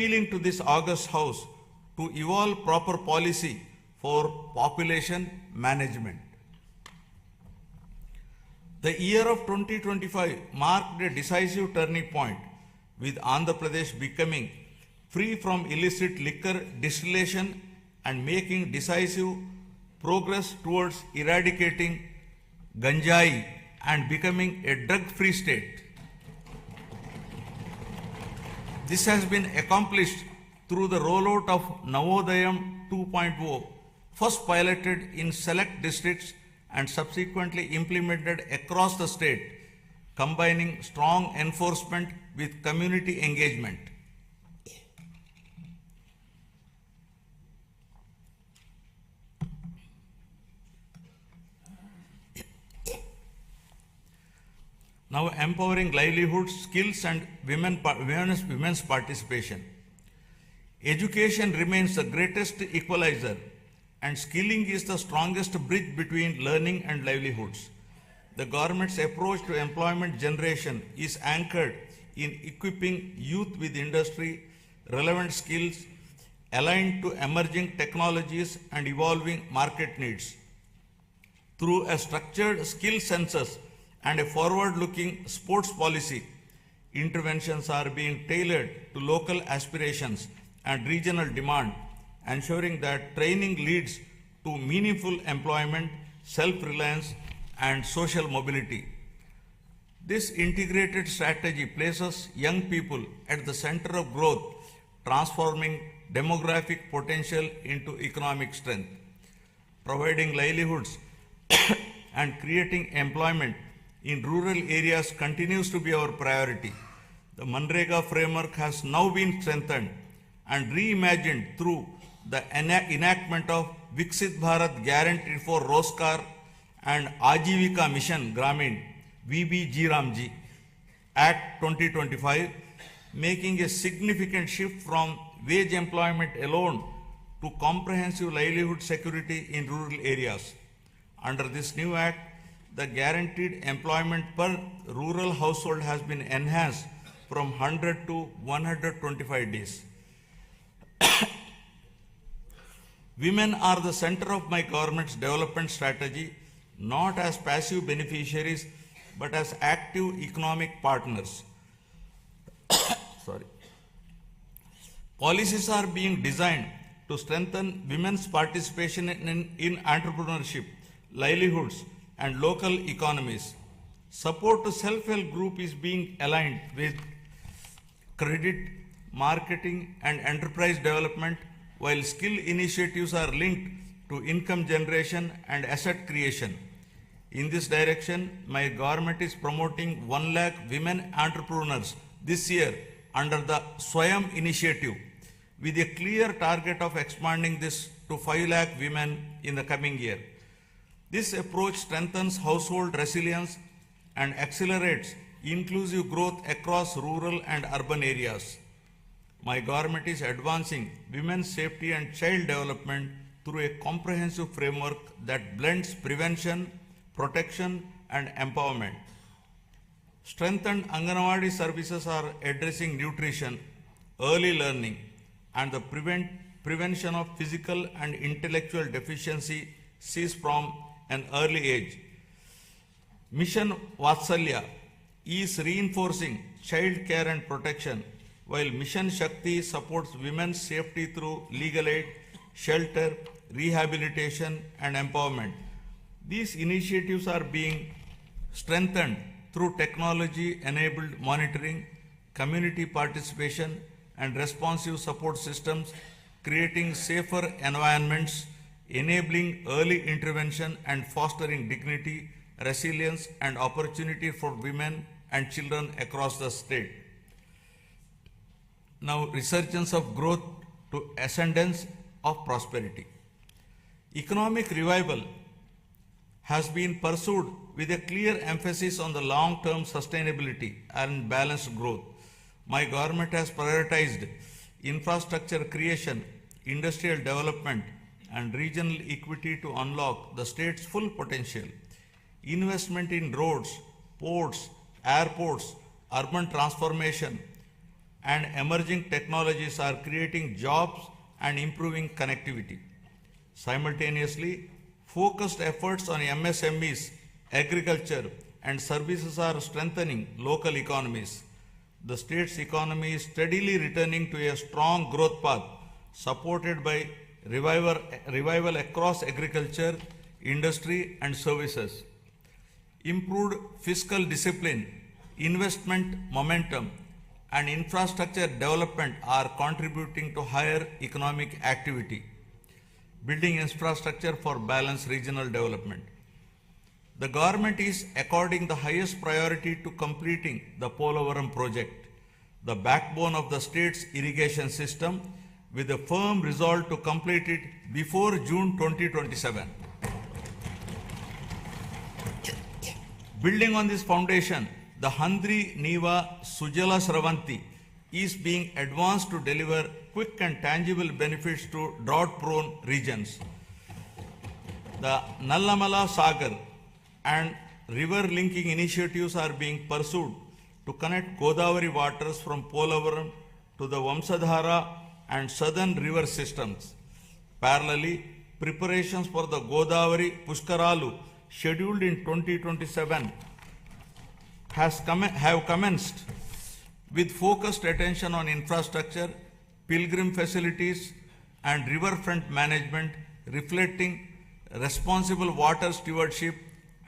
appealing to this august House to evolve proper policy for population management. The year of 2025 marked a decisive turning point, with Andhra Pradesh becoming free from illicit liquor distillation and making decisive progress towards eradicating ganjai and becoming a drug-free state. This has been accomplished through the rollout of Navodayam 2.0, first piloted in select districts and subsequently implemented across the state, combining strong enforcement with community engagement. Now empowering livelihoods, skills and women's participation. Education remains the greatest equalizer, and skilling is the strongest bridge between learning and livelihoods. The government's approach to employment generation is anchored in equipping youth with industry relevant skills aligned to emerging technologies and evolving market needs. Through a structured skill census and a forward-looking sports policy, interventions are being tailored to local aspirations and regional demand, ensuring that training leads to meaningful employment, self-reliance, and social mobility. This integrated strategy places young people at the center of growth, transforming demographic potential into economic strength. Providing livelihoods and creating employment in rural areas continues to be our priority. The Manrega framework has now been strengthened and reimagined through the enactment of Viksit Bharat Guarantee for Roskar and Ajivika Mission Gramin VBG Act 2025, making a significant shift from wage employment alone to comprehensive livelihood security in rural areas. Under this new act, the guaranteed employment per rural household has been enhanced from 100 to 125 days. Women are the center of my government's development strategy, not as passive beneficiaries, but as active economic partners. Policies are being designed to strengthen women's participation in entrepreneurship, livelihoods, and local economies. Support to self-help group is being aligned with credit, marketing, and enterprise development, while skill initiatives are linked to income generation and asset creation. In this direction, my government is promoting 1 lakh women entrepreneurs this year under the Swayam initiative, with a clear target of expanding this to 5 lakh women in the coming year. This approach strengthens household resilience and accelerates inclusive growth across rural and urban areas. My government is advancing women's safety and child development through a comprehensive framework that blends prevention, protection, and empowerment. Strengthened Anganwadi services are addressing nutrition, early learning, and the prevention of physical and intellectual deficiencies from an early age. Mission Vatsalya is reinforcing child care and protection, while Mission Shakti supports women's safety through legal aid, shelter, rehabilitation, and empowerment. These initiatives are being strengthened through technology-enabled monitoring, community participation, and responsive support systems, creating safer environments, enabling early intervention, and fostering dignity, resilience, and opportunity for women and children across the state. Now, resurgence of growth to ascendance of prosperity. Economic revival has been pursued with a clear emphasis on the long-term sustainability and balanced growth. My government has prioritized infrastructure creation, industrial development, and regional equity to unlock the state's full potential. Investment in roads, ports, airports, urban transformation, and emerging technologies are creating jobs and improving connectivity. Simultaneously, focused efforts on MSMEs, agriculture, and services are strengthening local economies. The state's economy is steadily returning to a strong growth path, supported by revival across agriculture, industry, and services. Improved fiscal discipline, investment momentum, and infrastructure development are contributing to higher economic activity, building infrastructure for balanced regional development. The government is according the highest priority to completing the Polavaram project, the backbone of the state's irrigation system, with a firm resolve to complete it before June 2027. Building on this foundation, the Handri Niva Sujala Sravanti is being advanced to deliver quick and tangible benefits to drought-prone regions. The Nallamala Sagar and river linking initiatives are being pursued to connect Godavari waters from Polavaram to the Vamsadhara and southern river systems. Parallelly, preparations for the Godavari Pushkaralu scheduled in 2027 have commenced with focused attention on infrastructure, pilgrim facilities, and riverfront management, reflecting responsible water stewardship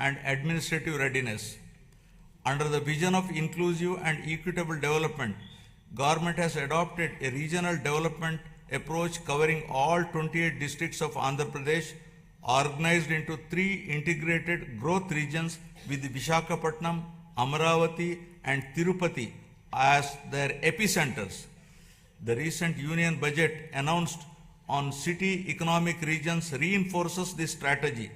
and administrative readiness. Under the vision of inclusive and equitable development, government has adopted a regional development approach covering all 28 districts of Andhra Pradesh, organized into 3 integrated growth regions with Visakhapatnam, Amaravati, and Tirupati as their epicenters. The recent union budget announced on city economic regions reinforces this strategy,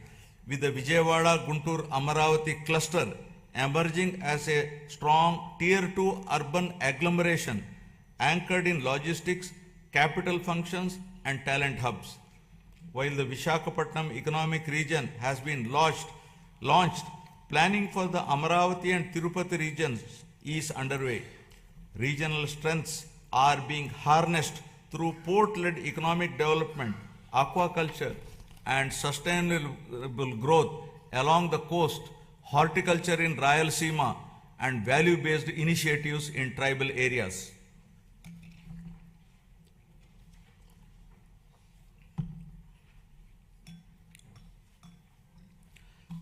with the Vijayawada Guntur Amaravati cluster emerging as a strong Tier 2 urban agglomeration anchored in logistics, capital functions, and talent hubs. While the Visakhapatnam economic region has been launched, planning for the Amaravati and Tirupati regions is underway. Regional strengths are being harnessed through port-led economic development, aquaculture, and sustainable growth along the coast, horticulture in Rayalaseema, and value-based initiatives in tribal areas.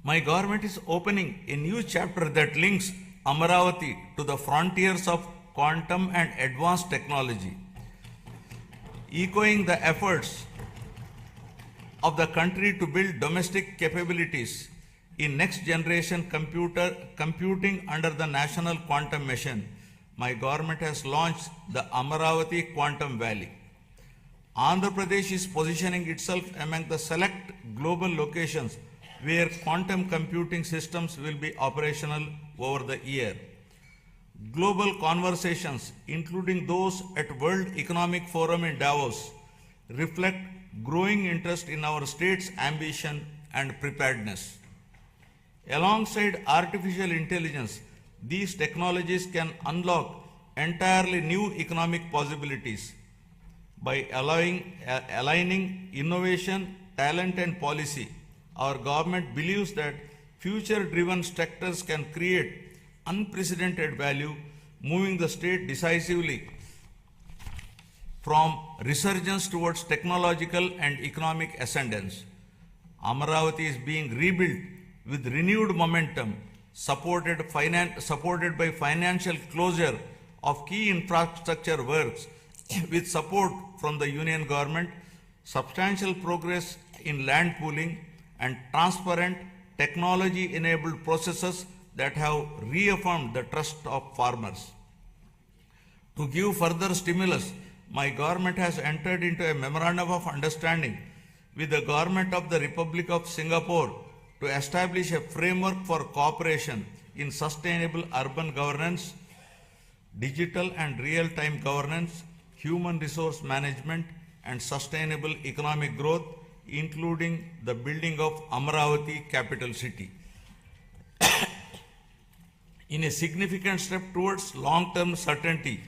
My government is opening a new chapter that links Amaravati to the frontiers of quantum and advanced technology, echoing the efforts of the country to build domestic capabilities in next generation computing under the National Quantum Mission. My government has launched the Amaravati Quantum Valley. Andhra Pradesh is positioning itself among the select global locations where quantum computing systems will be operational over the year. Global conversations, including those at World Economic Forum in Davos, reflect growing interest in our state's ambition and preparedness. Alongside artificial intelligence, these technologies can unlock entirely new economic possibilities. By aligning innovation, talent, and policy, our government believes that future-driven sectors can create unprecedented value, moving the state decisively from resurgence towards technological and economic ascendance. Amaravati is being rebuilt with renewed momentum, supported by financial closure of key infrastructure works with support from the union government, substantial progress in land pooling, and transparent technology-enabled processes that have reaffirmed the trust of farmers. To give further stimulus, my government has entered into a memorandum of understanding with the government of the Republic of Singapore to establish a framework for cooperation in sustainable urban governance, digital and real-time governance, human resource management, and sustainable economic growth, including the building of Amaravati capital city. In a significant step towards long-term certainty,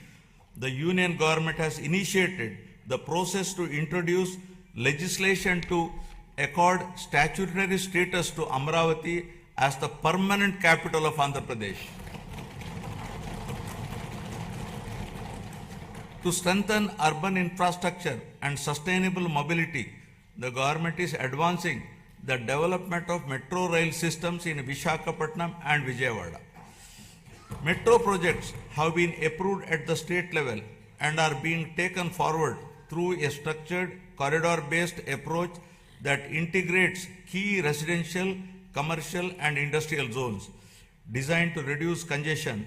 the union government has initiated the process to introduce legislation to accord statutory status to Amravati as the permanent capital of Andhra Pradesh. To strengthen urban infrastructure and sustainable mobility, the government is advancing the development of metro rail systems in Visakhapatnam and Vijayawada. Metro projects have been approved at the state level and are being taken forward through a structured corridor-based approach that integrates key residential, commercial and industrial zones designed to reduce congestion,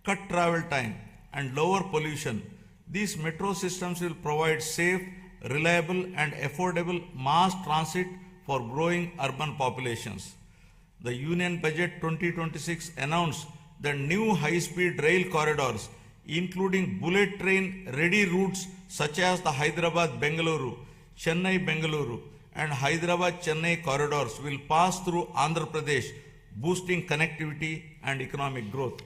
cut travel time and lower pollution. These metro systems will provide safe, reliable and affordable mass transit for growing urban populations. The Union Budget 2026 announced the new high-speed rail corridors, including bullet train ready routes such as the Hyderabad-Bengaluru, Chennai-Bengaluru and Hyderabad-Chennai corridors will pass through Andhra Pradesh, boosting connectivity and economic growth.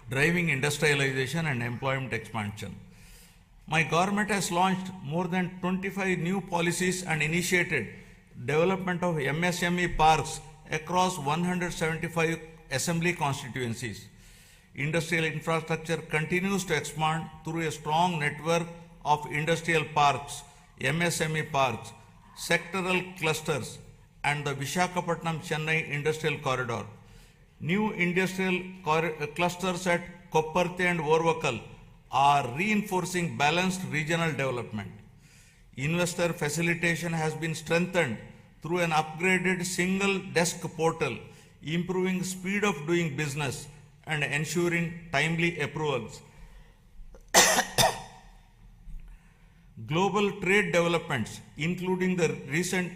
Driving industrialization and employment expansion. My government has launched more than 25 new policies and initiated development of MSME parks across 175 assembly constituencies. Industrial infrastructure continues to expand through a strong network of industrial parks, MSME parks, sectoral clusters, and the Visakhapatnam-Chennai Industrial Corridor. New industrial clusters at Kopparthe and Orvakal are reinforcing balanced regional development. Investor facilitation has been strengthened through an upgraded single desk portal, improving speed of doing business and ensuring timely approvals. Global trade developments, including the recent